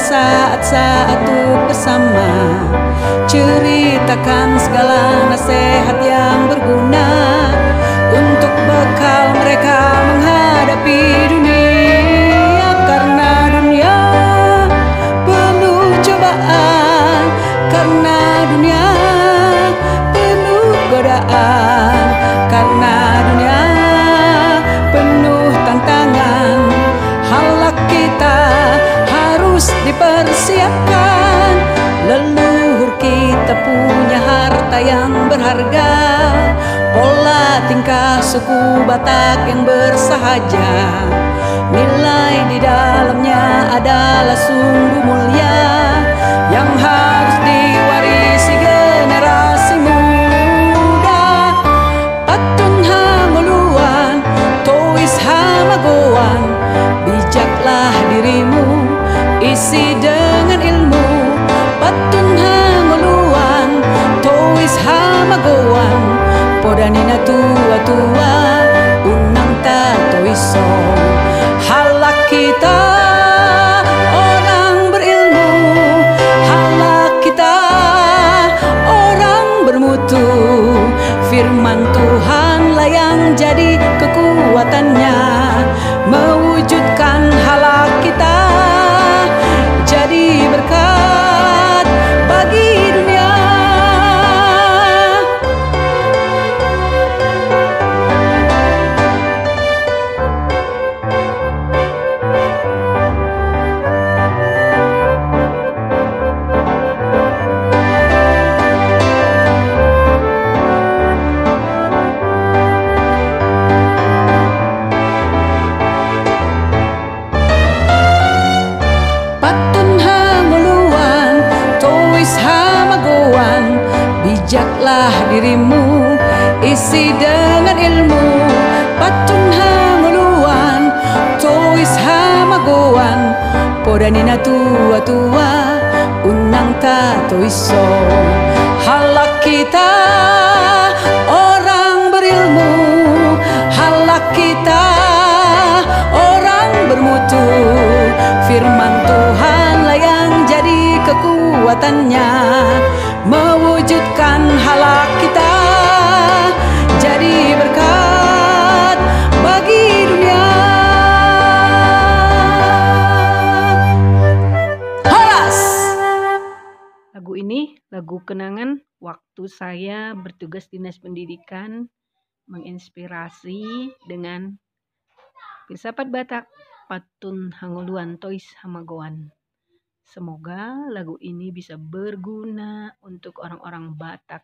saat-saat bersama, ceritakan segala nasihat yang berguna untuk bekal mereka menghadapi dunia. Karena dunia penuh cobaan, karena dunia penuh godaan, karena dunia penuh tantangan. Halak kita harus dipersiapkan. Leluhur kita punya harta yang berharga, pola tingkah suku Batak yang bersahaja. Nilai di dalamnya adalah sungguh mulia, yang harus diwarisi generasi muda. Patun hanguluan, tois hamagoan, bijaklah dirimu, isi dengan ilmu. Patun hanguluan, tois hamagoan, podanina tua-tua, unang tatoiso. Halak kita orang berilmu, halak kita orang bermutu. Firman Tuhanlah yang jadi kekuatannya, mewujudkan halak kita jadi berkat bagi dunia. Bijaklah dirimu, isi dengan ilmu. Patun hanguluan, tois hamagoan, podanina tua-tua, unang tatoiso. Halak kita orang berilmu, halak kita orang bermutu. Firman Tuhanlah yang jadi kekuatannya, mewujudkan halak kita jadi berkat bagi dunia. Horas! Lagu ini lagu kenangan waktu saya bertugas dinas pendidikan, menginspirasi dengan filsafat Batak, patun hanguluan tois hamagoan. Semoga lagu ini bisa berguna untuk orang-orang Batak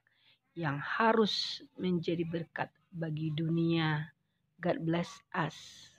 yang harus menjadi berkat bagi dunia. God bless us.